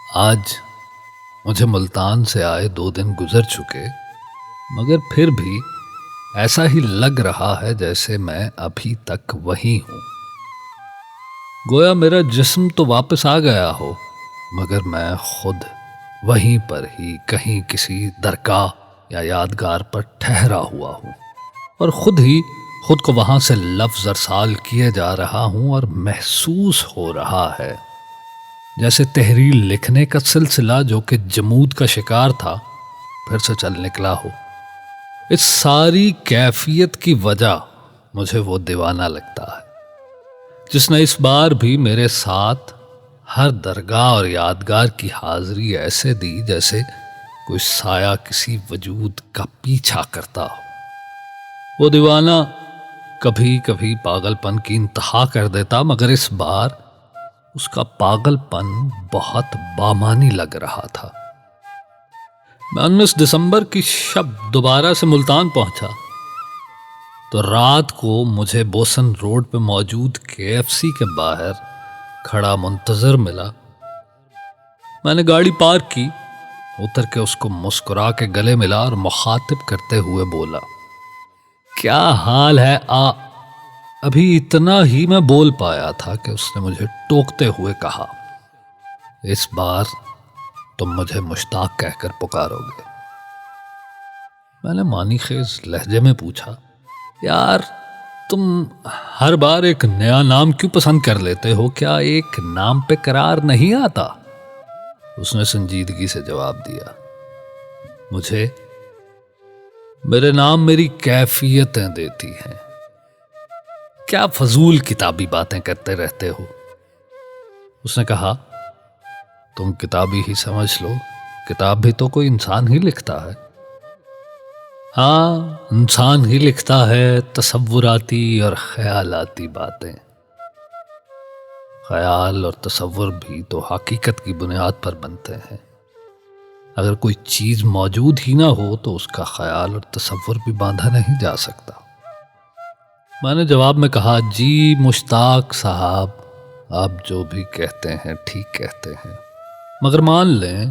آج مجھے ملتان سے آئے 2 دن گزر چکے، مگر پھر بھی ایسا ہی لگ رہا ہے جیسے میں ابھی تک وہیں ہوں۔ گویا میرا جسم تو واپس آ گیا ہو، مگر میں خود وہیں پر ہی کہیں کسی درگاہ یا یادگار پر ٹھہرا ہوا ہوں، اور خود ہی خود کو وہاں سے لفظ ارسال کیے جا رہا ہوں، اور محسوس ہو رہا ہے جیسے تحریر لکھنے کا سلسلہ جو کہ جمود کا شکار تھا پھر سے چل نکلا ہو۔ اس ساری کیفیت کی وجہ مجھے وہ دیوانہ لگتا ہے جس نے اس بار بھی میرے ساتھ ہر درگاہ اور یادگار کی حاضری ایسے دی جیسے کوئی سایہ کسی وجود کا پیچھا کرتا ہو۔ وہ دیوانہ کبھی کبھی پاگل پن کی انتہا کر دیتا، مگر اس بار اس کا پاگل پن بہت بامانی لگ رہا تھا۔ میں 19 دسمبر کی شب دوبارہ سے ملتان پہنچا تو رات کو مجھے بوسن روڈ پہ موجود KFC کے باہر کھڑا منتظر ملا۔ میں نے گاڑی پارک کی، اتر کے اس کو مسکرا کے گلے ملا اور مخاطب کرتے ہوئے بولا، کیا حال ہے ابھی اتنا ہی میں بول پایا تھا کہ اس نے مجھے ٹوکتے ہوئے کہا، اس بار تم مجھے مشتاق کہہ کر پکارو گے۔ میں نے معنی خیز لہجے میں پوچھا، یار تم ہر بار ایک نیا نام کیوں پسند کر لیتے ہو؟ کیا ایک نام پہ قرار نہیں آتا؟ اس نے سنجیدگی سے جواب دیا، مجھے میرے نام میری کیفیتیں دیتی ہیں، کیا فضول کتابی باتیں کرتے رہتے ہو؟ اس نے کہا، تم کتابی ہی سمجھ لو، کتاب بھی تو کوئی انسان ہی لکھتا ہے۔ ہاں، انسان ہی لکھتا ہے تصوراتی اور خیالاتی باتیں۔ خیال اور تصور بھی تو حقیقت کی بنیاد پر بنتے ہیں۔ اگر کوئی چیز موجود ہی نہ ہو تو اس کا خیال اور تصور بھی باندھا نہیں جا سکتا۔ میں نے جواب میں کہا، جی مشتاق صاحب، آپ جو بھی کہتے ہیں ٹھیک کہتے ہیں، مگر مان لیں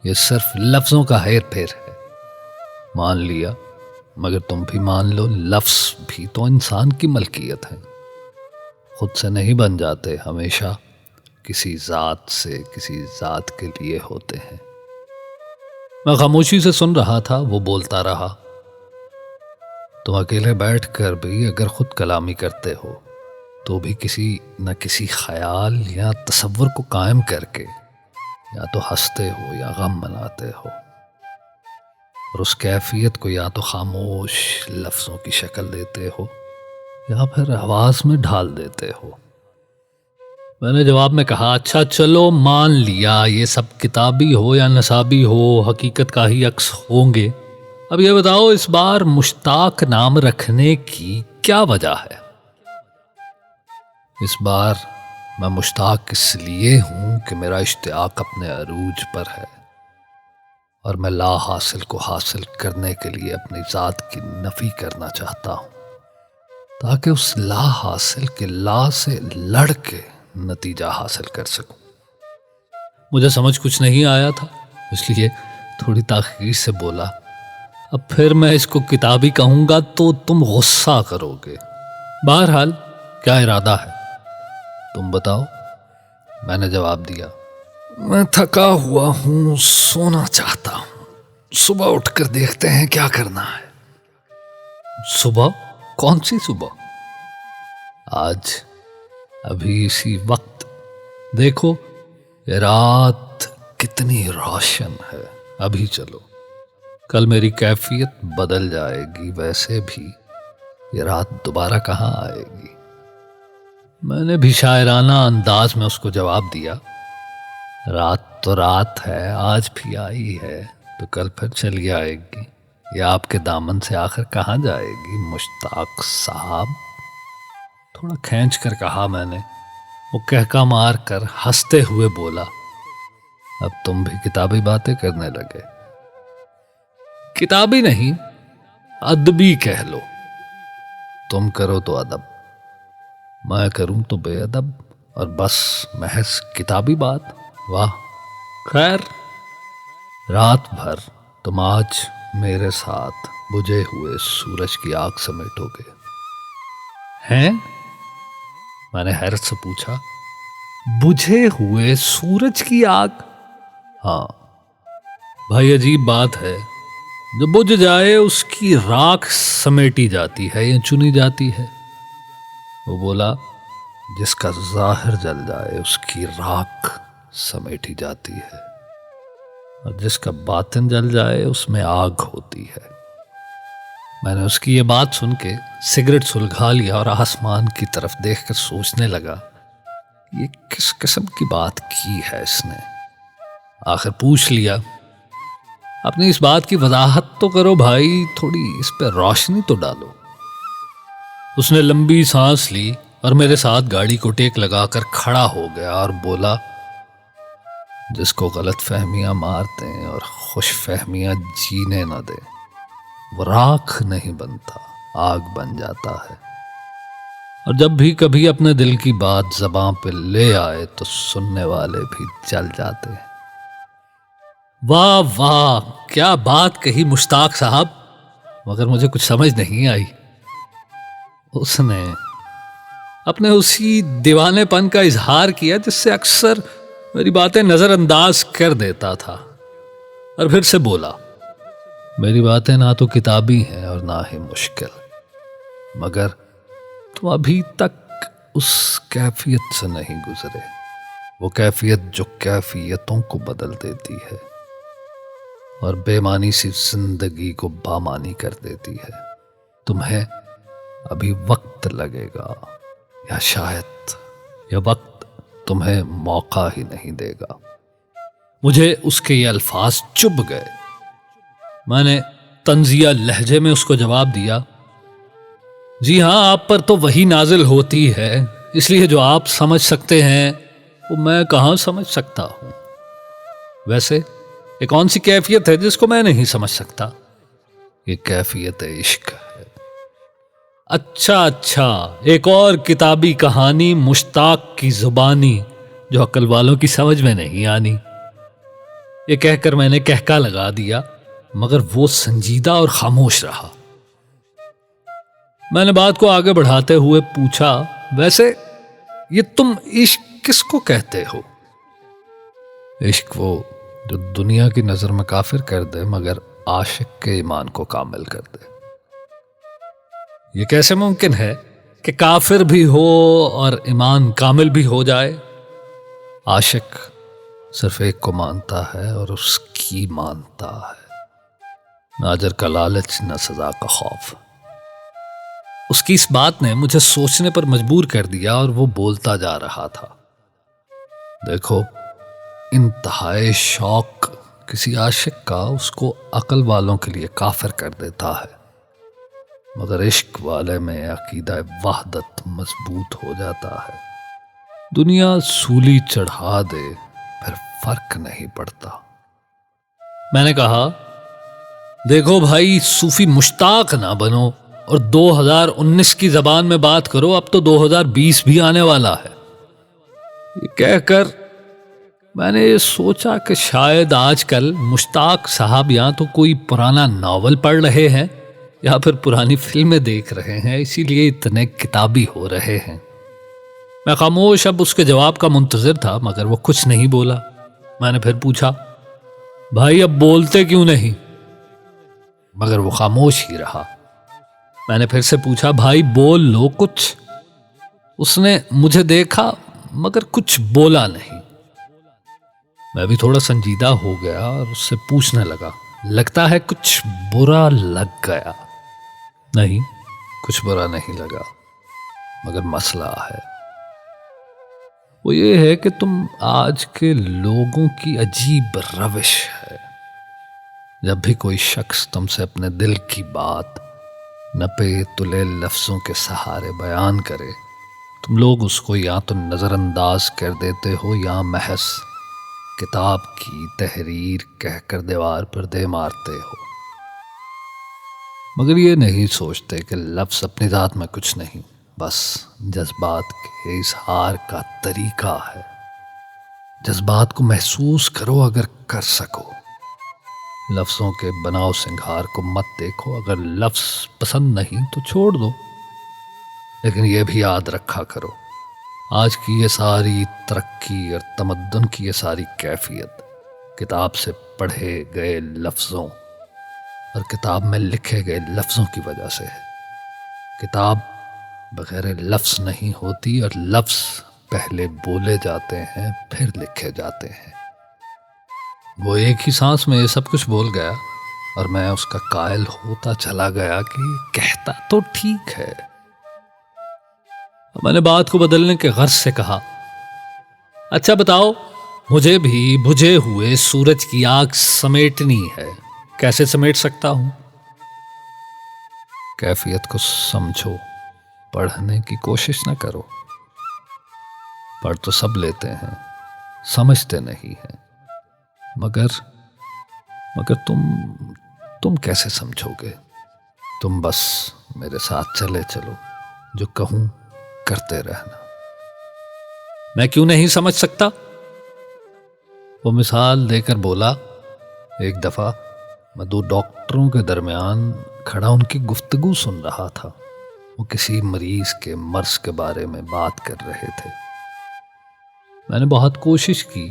یہ صرف لفظوں کا ہیر پھیر ہے۔ مان لیا، مگر تم بھی مان لو، لفظ بھی تو انسان کی ملکیت ہے، خود سے نہیں بن جاتے، ہمیشہ کسی ذات سے کسی ذات کے لیے ہوتے ہیں۔ میں خاموشی سے سن رہا تھا، وہ بولتا رہا، تم اکیلے بیٹھ کر بھی اگر خود کلامی کرتے ہو تو بھی کسی نہ کسی خیال یا تصور کو قائم کر کے یا تو ہنستے ہو یا غم مناتے ہو، اور اس کیفیت کو یا تو خاموش لفظوں کی شکل دیتے ہو یا پھر آواز میں ڈھال دیتے ہو۔ میں نے جواب میں کہا، اچھا چلو مان لیا یہ سب کتابی ہو یا نصابی ہو، حقیقت کا ہی عکس ہوں گے۔ اب یہ بتاؤ، اس بار مشتاق نام رکھنے کی کیا وجہ ہے؟ اس بار میں مشتاق اس لیے ہوں کہ میرا اشتیاق اپنے عروج پر ہے، اور میں لا حاصل کو حاصل کرنے کے لیے اپنی ذات کی نفی کرنا چاہتا ہوں، تاکہ اس لا حاصل کے لا سے لڑ کے نتیجہ حاصل کر سکوں۔ مجھے سمجھ کچھ نہیں آیا تھا، اس لیے تھوڑی تاخیر سے بولا، اب پھر میں اس کو کتابی کہوں گا تو تم غصہ کرو گے۔ بہرحال کیا ارادہ ہے تم بتاؤ؟ میں نے جواب دیا، میں تھکا ہوا ہوں، سونا چاہتا ہوں، صبح اٹھ کر دیکھتے ہیں کیا کرنا ہے۔ صبح؟ کون سی صبح؟ آج ابھی اسی وقت دیکھو یہ رات کتنی روشن ہے، ابھی چلو، کل میری کیفیت بدل جائے گی، ویسے بھی یہ رات دوبارہ کہاں آئے گی۔ میں نے بھی شاعرانہ انداز میں اس کو جواب دیا، رات تو رات ہے، آج بھی آئی ہے تو کل پھر چلی آئے گی، یہ آپ کے دامن سے آخر کہاں جائے گی مشتاق صاحب؟ تھوڑا کھینچ کر کہا میں نے۔ وہ کہکا مار کر ہنستے ہوئے بولا، اب تم بھی کتابی باتیں کرنے لگے۔ کتابی نہیں، ادبی کہہ لو، تم کرو تو ادب، میں کروں تو بے ادب، اور بس محض کتابی بات؟ واہ، خیر، رات بھر تم آج میرے ساتھ بجھے ہوئے سورج کی آگ سمیٹو گے ہیں؟ میں نے حیرت سے پوچھا۔ بجھے ہوئے سورج کی آگ؟ ہاں بھائی، عجیب بات ہے، جو بجھ جائے اس کی راکھ سمیٹی جاتی ہے یا چنی جاتی ہے؟ وہ بولا، جس کا ظاہر جل جائے اس کی راکھ سمیٹی جاتی ہے، اور جس کا باطن جل جائے اس میں آگ ہوتی ہے۔ میں نے اس کی یہ بات سن کے سگریٹ سلگھا لیا اور آسمان کی طرف دیکھ کر سوچنے لگا، یہ کس قسم کی بات کی ہے اس نے؟ آخر پوچھ لیا، اپنی اس بات کی وضاحت تو کرو بھائی، تھوڑی اس پہ روشنی تو ڈالو۔ اس نے لمبی سانس لی اور میرے ساتھ گاڑی کو ٹیک لگا کر کھڑا ہو گیا اور بولا، جس کو غلط فہمیاں مار دیں اور خوش فہمیاں جینے نہ دیں، وہ راکھ نہیں بنتا، آگ بن جاتا ہے۔ اور جب بھی کبھی اپنے دل کی بات زباں پہ لے آئے تو سننے والے بھی جل جاتے ہیں۔ واہ واہ، کیا بات کہی مشتاق صاحب، مگر مجھے کچھ سمجھ نہیں آئی۔ اس نے اپنے اسی دیوانے پن کا اظہار کیا جس سے اکثر میری باتیں نظر انداز کر دیتا تھا، اور پھر سے بولا، میری باتیں نہ تو کتابی ہیں اور نہ ہی مشکل، مگر تم ابھی تک اس کیفیت سے نہیں گزرے، وہ کیفیت جو کیفیتوں کو بدل دیتی ہے اور بے معنی سی زندگی کو بامانی کر دیتی ہے۔ تمہیں ابھی وقت لگے گا، یا شاید یہ وقت تمہیں موقع ہی نہیں دے گا۔ مجھے اس کے یہ الفاظ چبھ گئے۔ میں نے طنزیہ لہجے میں اس کو جواب دیا، جی ہاں، آپ پر تو وہی نازل ہوتی ہے، اس لیے جو آپ سمجھ سکتے ہیں وہ میں کہاں سمجھ سکتا ہوں۔ ویسے یہ کون سی کیفیت ہے جس کو میں نہیں سمجھ سکتا؟ یہ کیفیت عشق ہے۔ اچھا، ایک اور کتابی کہانی مشتاق کی زبانی جو عقل والوں کی سمجھ میں نہیں آنی۔ یہ کہہ کر میں نے کہکا لگا دیا، مگر وہ سنجیدہ اور خاموش رہا۔ میں نے بات کو آگے بڑھاتے ہوئے پوچھا، ویسے یہ تم عشق کس کو کہتے ہو؟ عشق وہ جو دنیا کی نظر میں کافر کر دے مگر عاشق کے ایمان کو کامل کر دے۔ یہ کیسے ممکن ہے کہ کافر بھی ہو اور ایمان کامل بھی ہو جائے؟ عاشق صرف ایک کو مانتا ہے اور اس کی مانتا ہے، نہ اجر کا لالچ نہ سزا کا خوف۔ اس کی اس بات نے مجھے سوچنے پر مجبور کر دیا اور وہ بولتا جا رہا تھا، دیکھو، انتہائی شوق کسی عاشق کا اس کو عقل والوں کے لیے کافر کر دیتا ہے، مگر عشق والے میں عقیدہ وحدت مضبوط ہو جاتا ہے۔ دنیا سولی چڑھا دے پھر فرق نہیں پڑتا۔ میں نے کہا، دیکھو بھائی، صوفی مشتاق نہ بنو اور 2019 کی زبان میں بات کرو، اب تو 2020 بھی آنے والا ہے۔ یہ کہہ کر میں نے یہ سوچا کہ شاید آج کل مشتاق صاحب یا تو کوئی پرانا ناول پڑھ رہے ہیں یا پھر پرانی فلمیں دیکھ رہے ہیں، اسی لیے اتنے کتابی ہو رہے ہیں۔ میں خاموش اب اس کے جواب کا منتظر تھا، مگر وہ کچھ نہیں بولا۔ میں نے پھر پوچھا، بھائی اب بولتے کیوں نہیں؟ مگر وہ خاموش ہی رہا۔ میں نے پھر سے پوچھا، بھائی بول لو کچھ۔ اس نے مجھے دیکھا مگر کچھ بولا نہیں۔ میں بھی تھوڑا سنجیدہ ہو گیا اور اس سے پوچھنے لگا، لگتا ہے کچھ برا لگ گیا؟ نہیں، کچھ برا نہیں لگا، مگر مسئلہ ہے۔ وہ یہ ہے کہ تم آج کے لوگوں کی عجیب روش ہے، جب بھی کوئی شخص تم سے اپنے دل کی بات نپے تلے لفظوں کے سہارے بیان کرے، تم لوگ اس کو یا تو نظر انداز کر دیتے ہو یا محض کتاب کی تحریر کہہ کر دیوار پر دے مارتے ہو، مگر یہ نہیں سوچتے کہ لفظ اپنی ذات میں کچھ نہیں، بس جذبات کے اظہار کا طریقہ ہے۔ جذبات کو محسوس کرو اگر کر سکو. لفظوں کے بناؤ سنگھار کو مت دیکھو، اگر لفظ پسند نہیں تو چھوڑ دو. لیکن یہ بھی یاد رکھا کرو، آج کی یہ ساری ترقی اور تمدن کی یہ ساری کیفیت کتاب سے پڑھے گئے لفظوں اور کتاب میں لکھے گئے لفظوں کی وجہ سے ہے. کتاب بغیر لفظ نہیں ہوتی، اور لفظ پہلے بولے جاتے ہیں پھر لکھے جاتے ہیں. وہ ایک ہی سانس میں یہ سب کچھ بول گیا اور میں اس کا قائل ہوتا چلا گیا کہ کہتا تو ٹھیک ہے. میں نے بات کو بدلنے کے غرض سے کہا، اچھا بتاؤ، مجھے بھی بجھے ہوئے سورج کی آگ سمیٹنی ہے، کیسے سمیٹ سکتا ہوں؟ کیفیت کو سمجھو، پڑھنے کی کوشش نہ کرو. پڑھ تو سب لیتے ہیں، سمجھتے نہیں ہیں. مگر تم کیسے سمجھو گے؟ تم بس میرے ساتھ چلے چلو، جو کہوں کرتے رہنا. میں کیوں نہیں سمجھ سکتا؟ وہ مثال دے کر بولا، ایک دفعہ میں دو ڈاکٹروں کے درمیان کھڑا ان کی گفتگو سن رہا تھا. وہ کسی مریض کے مرض کے بارے میں بات کر رہے تھے. میں نے بہت کوشش کی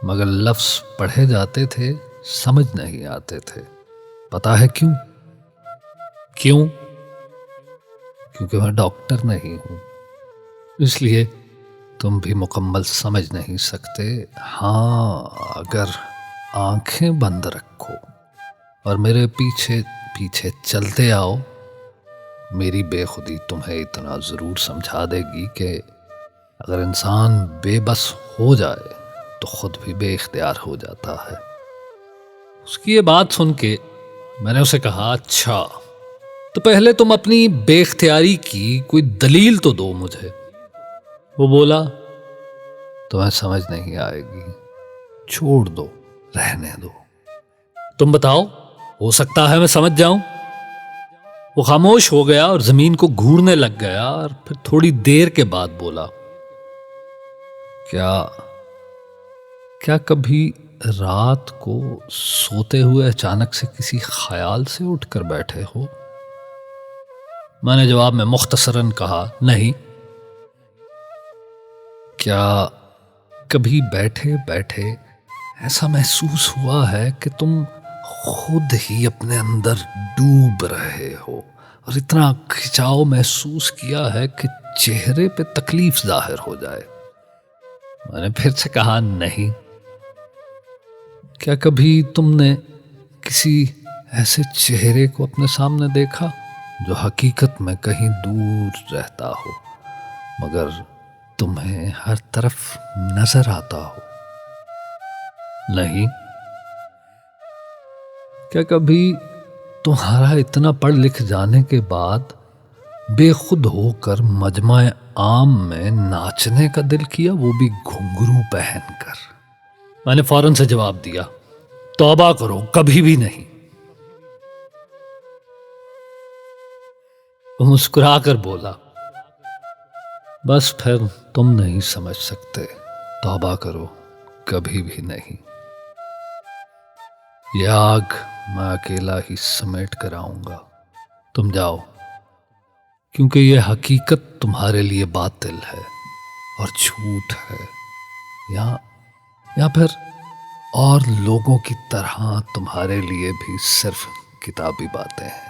مگر لفظ پڑھے جاتے تھے، سمجھ نہیں آتے تھے. پتا ہے کیوں؟ کیونکہ میں ڈاکٹر نہیں ہوں، اس لیے تم بھی مکمل سمجھ نہیں سکتے. ہاں، اگر آنکھیں بند رکھو اور میرے پیچھے پیچھے چلتے آؤ، میری بے خودی تمہیں اتنا ضرور سمجھا دے گی کہ اگر انسان بے بس ہو جائے تو خود بھی بے اختیار ہو جاتا ہے. اس کی یہ بات سن کے میں نے اسے کہا، اچھا تو پہلے تم اپنی بے اختیاری کی کوئی دلیل تو دو مجھے. وہ بولا، تمہیں سمجھ نہیں آئے گی، چھوڑ دو، رہنے دو. تم بتاؤ، ہو سکتا ہے میں سمجھ جاؤں. وہ خاموش ہو گیا اور زمین کو گھورنے لگ گیا، اور پھر تھوڑی دیر کے بعد بولا، کیا کبھی رات کو سوتے ہوئے اچانک سے کسی خیال سے اٹھ کر بیٹھے ہو؟ میں نے جواب میں مختصراً کہا، نہیں. کیا کبھی بیٹھے بیٹھے ایسا محسوس ہوا ہے کہ تم خود ہی اپنے اندر ڈوب رہے ہو اور اتنا کھچاؤ محسوس کیا ہے کہ چہرے پہ تکلیف ظاہر ہو جائے؟ میں نے پھر سے کہا، نہیں. کیا کبھی تم نے کسی ایسے چہرے کو اپنے سامنے دیکھا جو حقیقت میں کہیں دور رہتا ہو مگر تمہیں ہر طرف نظر آتا ہو؟ نہیں. کیا کبھی تمہارا اتنا پڑھ لکھ جانے کے بعد بے خود ہو کر مجمع عام میں ناچنے کا دل کیا، وہ بھی گھنگرو پہن کر؟ میں نے فوراً سے جواب دیا، توبہ کرو، کبھی بھی نہیں. وہ مسکرا کر بولا، بس پھر تم نہیں سمجھ سکتے. توبہ کرو، کبھی بھی نہیں. یہ آگ میں اکیلا ہی سمیٹ کر آؤں گا. تم جاؤ، کیونکہ یہ حقیقت تمہارے لیے باطل ہے اور جھوٹ ہے، یا پھر اور لوگوں کی طرح تمہارے لیے بھی صرف کتابی باتیں ہیں.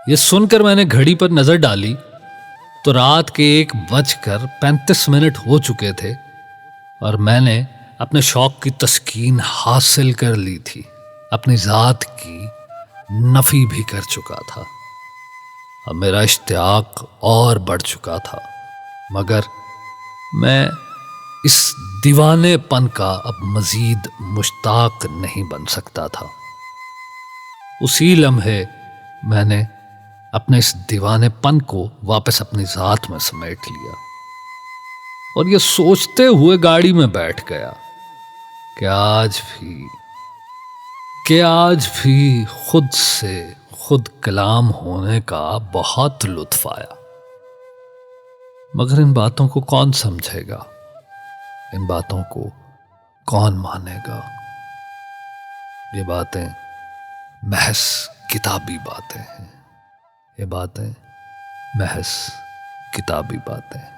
یہ سن کر میں نے گھڑی پر نظر ڈالی تو رات کے 1:35 ہو چکے تھے اور میں نے اپنے شوق کی تسکین حاصل کر لی تھی، اپنی ذات کی نفی بھی کر چکا تھا. اب میرا اشتیاق اور بڑھ چکا تھا، مگر میں اس دیوانے پن کا اب مزید مشتاق نہیں بن سکتا تھا. اسی لمحے میں نے اپنے اس دیوانے پن کو واپس اپنی ذات میں سمیٹ لیا اور یہ سوچتے ہوئے گاڑی میں بیٹھ گیا کہ آج بھی خود سے خود کلام ہونے کا بہت لطف آیا. مگر ان باتوں کو کون سمجھے گا؟ ان باتوں کو کون مانے گا؟ یہ باتیں محض کتابی باتیں ہیں، یہ باتیں محض کتابی باتیں ہیں۔